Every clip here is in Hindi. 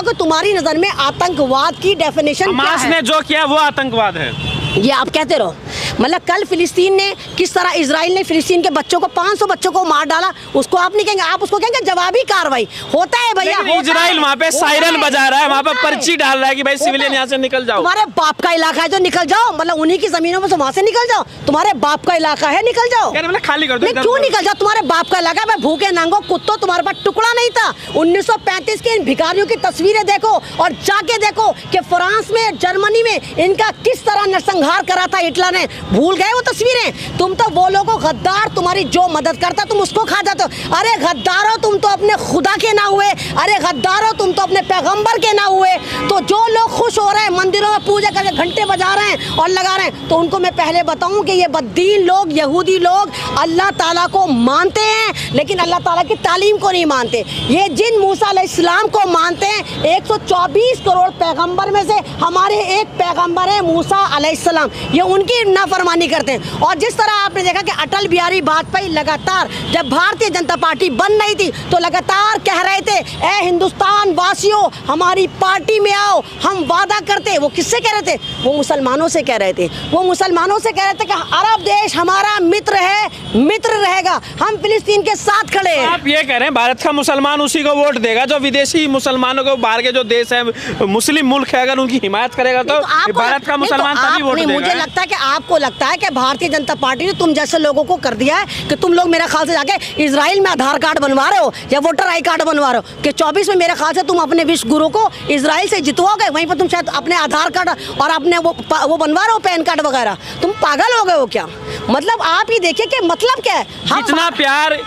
तो तुम्हारी नजर में आतंकवाद की डेफिनेशन क्या हमास है? ने जो किया वो आतंकवाद है। ये आप कहते रहो। मतलब कल फिलिस्तीन ने किस तरह, इजराइल ने फिलिस्तीन के बच्चों को 500 बच्चों को मार डाला, उसको आप नहीं कहेंगे, आप उसको कहेंगे जवाबी कार्रवाई। होता है भैया, इजराइल वहाँ पे सायरन बजा रहा है, वहाँ पे पर्ची डाल रहा है कि भाई सिविलियन यहाँ से निकल जाओ। तुम्हारे बाप का इलाका है जो निकल जाओ, मतलब उन्हीं की जमीनों में से वहाँ से निकल जाओ। तुम्हारे बाप का इलाका है, निकल जाओ। मतलब खाली कर दो। क्यों निकल जाओ? तुम्हारे बाप का इलाका है। भूखे नंगो कुत्तों, तुम्हारे पास टुकड़ा नहीं था। 1935 के इन भिखारियों की तस्वीरें देखो और जाके देखो कि फ्रांस में, जर्मनी में इनका किस तरह नरसंहार करा था हिटलर ने। भूल गए वो तस्वीरें? तुम तो वो लोगों गद्दार, तुम्हारी जो मदद करता तुम उसको खा जाते हो। अरे गद्दारो, तुम तो अपने खुदा के ना हुए। अरे गद्दारो, तुम तो अपने पैगंबर के ना हुए। तो जो लोग खुश हो रहे हैं, मंदिरों में पूजा करके घंटे बजा रहे हैं और लगा रहे हैं, तो उनको मैं पहले बताऊं कि ये बद्दीन लोग, यहूदी लोग अल्लाह ताला को मानते हैं लेकिन अल्लाह ताला की तालीम को नहीं मानते। ये जिन मूसा अलैहिस्सलाम को मानते हैं, 124 करोड़ पैगंबर में से हमारे एक पैगंबर है मूसा अलैहिस्सलाम, ये उनकी नाफरमानी करते हैं। और जिस तरह आपने देखा कि अटल बिहारी वाजपेयी लगातार जब भारतीय जनता पार्टी बन रही थी तो लगातार कह रहे थे, ए हिंदुस्तान वासियों हमारी पार्टी में आओ, हम वादा करते। वो किससे कह रहे थे? वो मुसलमानों से कह रहे थे। वो मुसलमानों से कह रहे थे कि अरब देश हमारा मित्र है, मित्र रहेगा, हम फिलिस्तीन के साथ खड़े हैं। आप ये कह रहे हैं भारत का मुसलमान उसी को वोट देगा जो विदेशी मुसलमानों को, बाहर के जो देश है मुस्लिम मुल्क है, अगर उनकी हिमायत करेगा तो भारत का मुसलमान तभी वोट देगा। मुझे लगता है कि आपको लगता है कि भारतीय जनता पार्टी ने तुम जैसे लोगों को कर दिया है कि तुम लोग मेरे ख्याल से जाके इजराइल में आधार कार्ड बनवा रहे हो या वोटर आई कार्ड बनवा रहे हो कि 24 में मेरे ख्याल से तुम अपने विश्व गुरु को इजराइल से जितवाओगे, वहीं पर तुम शायद अपने आधार कार्ड और अपने वो बनवा रहे हो पैन कार्ड वगैरह। तुम पागल हो गए हो क्या? मतलब आप ही देखिए कि मतलब क्या है। कितना प्यार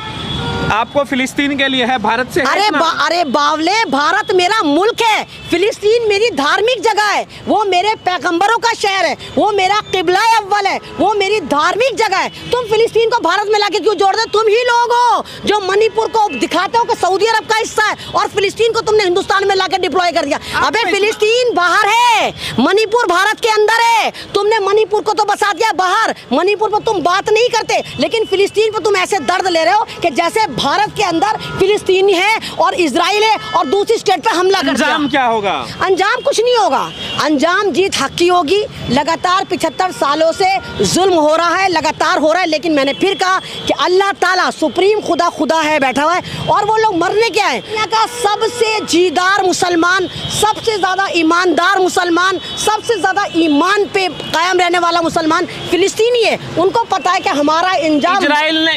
आपको फिलिस्तीन के लिए है, भारत से है? अरे बावले, भारत मेरा मुल्क है, फिलिस्तीन मेरी धार्मिक जगह है, वो मेरे पैगंबरों का शहर है, वो मेरा किबला अव्वल है, वो मेरी धार्मिक जगह है। तुम फिलिस्तीन को भारत में लाके क्यों जोड़ दे? तुम ही लोग हो जो मणिपुर को दिखाते हो कि सऊदी अरब का हिस्सा है और फिलिस्तीन को तुमने हिंदुस्तान में लाके डिप्लॉय कर दिया। अबे फिलिस्तीन बाहर है, मणिपुर भारत के अंदर है। तुमने मणिपुर को तो बसा दिया बाहर, मणिपुर पर तुम बात नहीं करते, लेकिन फिलिस्तीन पर तुम ऐसे दर्द ले रहे हो कि जैसे भारत के अंदर फिलिस्तीन है और इजराइल है और दूसरी स्टेट पे हमला कर दिया। अंजाम क्या होगा? अंजाम कुछ नहीं होगा, अंजाम जीत हक की होगी। लगातार 75 सालों से जुल्म हो रहा है, लगातार हो रहा है, लेकिन मैंने फिर कहा कि अल्लाह ताला सुप्रीम खुदा है, बैठा हुआ है और वो लोग मरने क्या है। यहाँ का सबसे जीदार मुसलमान, सबसे ज्यादा ईमानदार मुसलमान, सबसे ज्यादा ईमान पे कायम रहने वाला मुसलमान फिलिस्तीनी है। उनको पता है कि हमारा अंजाम,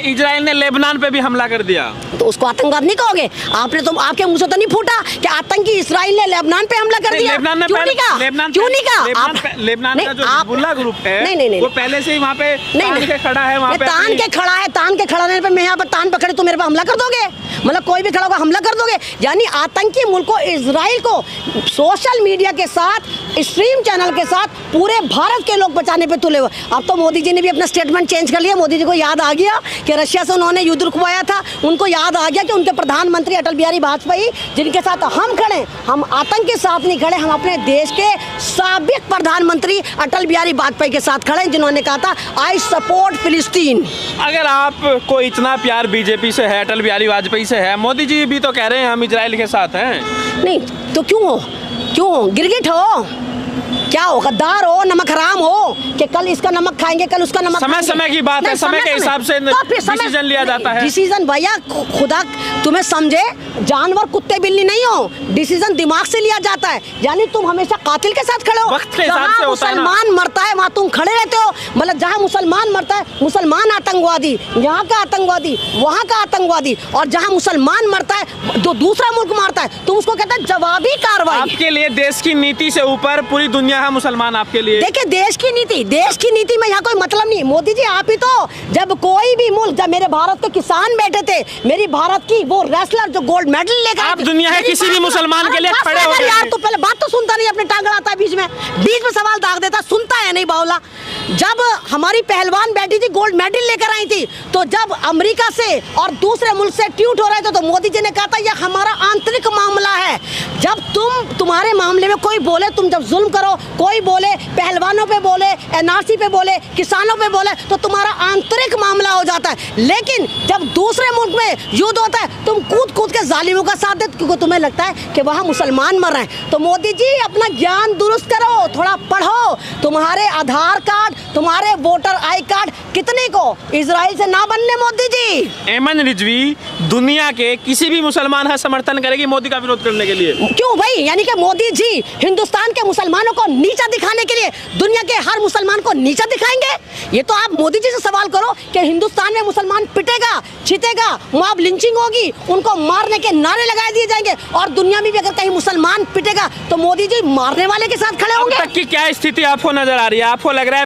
इजराइल ने लेबनान पे भी हमला कर दिया, तो उसको आतंकवाद नहीं कहोगे? आपने तो, आपके मुंह से तो नहीं फूटा कि आतंकी इजराइल ने लेबनान पे हमला कर दिया? लेबनान क्यों नहीं कहा? लेबनान का जो हिजबुल्लाह ग्रुप है नहीं, वो पहले से ही वहाँ पे तान के खड़ा है, वहाँ पे तान के खड़ा रहने पे मैं यहाँ पर तान पकड़े तो मेरे पे हमला कर दोगे? मतलब कोई भी खड़ा होगा हमला कर दोगे? यानी आतंकी मुल्क को, इजराइल को सोशल मीडिया के साथ, स्ट्रीम चैनल के साथ पूरे भारत के लोग बचाने पे तुले हुए। अब तो मोदी जी ने भी अपना स्टेटमेंट चेंज कर लिया। मोदी जी को याद आ गया कि रशिया से उन्होंने युद्ध रुकवाया था, उनको याद आ गया कि उनके प्रधानमंत्री अटल बिहारी वाजपेयी जिनके साथ हम खड़े, हम आतंक के साथ नहीं खड़े, हम अपने देश के साबिक प्रधानमंत्री अटल बिहारी वाजपेयी के साथ खड़े, जिन्होंने कहा था आई सपोर्ट फिलिस्तीन। अगर आपको इतना प्यार बीजेपी से है, अटल बिहारी वाजपेयी से है, मोदी जी भी तो कह रहे हैं हम इजराइल के साथ हैं। नहीं तो क्यों हो? गिरगिट हो क्या? हो गद्दार हो, नमक हराम हो कि कल इसका नमक खाएंगे, कल उसका नमक खाएंगे। समय की बात है, समय के हिसाब से डिसीजन लिया जाता है। डिसीजन भैया खुदा तुम्हें समझे, जानवर कुत्ते बिल्ली नहीं हो, डिसीजन दिमाग से लिया जाता है। यानी तुम हमेशा कातिल के साथ खड़े हो, वक्त के हिसाब से होता है ना। मुसलमान मरता है वहाँ तुम खड़े रहते हो। मतलब जहाँ मुसलमान मरता है, मुसलमान आतंकवादी, यहाँ का आतंकवादी, वहाँ का आतंकवादी, और जहाँ मुसलमान मरता है जो दूसरा मुल्क मारता है तुम उसको कहते हैं जवाबी कार्रवाई। आपके लिए देश की नीति से ऊपर पूरी दुनिया है मुसलमान आपके लिए। देखिए देश की नीति में यहाँ कोई मतलब नहीं। मोदी जी आप ही तो, जब कोई भी मुल्क, जब मेरे भारत के किसान बैठे थे, मेरी भारत की वो रेसलर जो गोल्ड मेडल लेकर, आप दुनिया है किसी भी मुसलमान के लिए खड़े हो गए। यार तो पहले बात तो सुनता नहीं, अपने टांग अड़ाता है बीच में सवाल दाग देता, सुनता है नहीं बावला। जब हमारी पहलवान बैठी थी गोल्ड मेडल लेकर आई थी, तो जब अमेरिका से और दूसरे मुल्क से ट्वीट हो रहे थे तो मोदी जी ने कहा था यह हमारा आंतरिक मामला है। जब तुम्हारे मामले में कोई बोले, तुम जब जुल्म करो, कोई बोले पहलवानों पे बोले, एनआरसी पे बोले, किसानों पे बोले, तो तुम्हारा आंतरिक मामला हो जाता है। लेकिन जब दूसरे मुल्क में युद्ध होता है तुम कूद कूद के जालिमों का साथ देते, क्योंकि तुम्हें लगता है कि वहाँ मुसलमान मर रहे हैं। तो मोदी जी अपना ज्ञान दुरुस्त करो, थोड़ा पढ़ो। तुम्हारे आधार कार्ड, तुम्हारे वोटर आई कार्ड कितने को इजराइल से ना बनने मोदी जी। एमन रिजवी दुनिया के किसी भी मुसलमान का समर्थन करेगी मोदी का विरोध करने के लिए। क्यों भाई? यानी कि मोदी जी हिंदुस्तान के मुसलमानों को नीचा दिखाने के लिए दुनिया के हर मुसलमान को नीचा दिखाएंगे? ये तो आप मोदी जी से सवाल करो कि हिंदुस्तान में मुसलमान पिटेगा, छितेगा, मॉब लिंचिंग होगी, उनको मारने के नारे लगाए दिए जाएंगे, और दुनिया में भी अगर कहीं मुसलमान पिटेगा तो मोदी जी मारने वाले के साथ खड़े होंगे। अब तक की क्या स्थिति आपको नजर आ रही है? आपको लग रहा है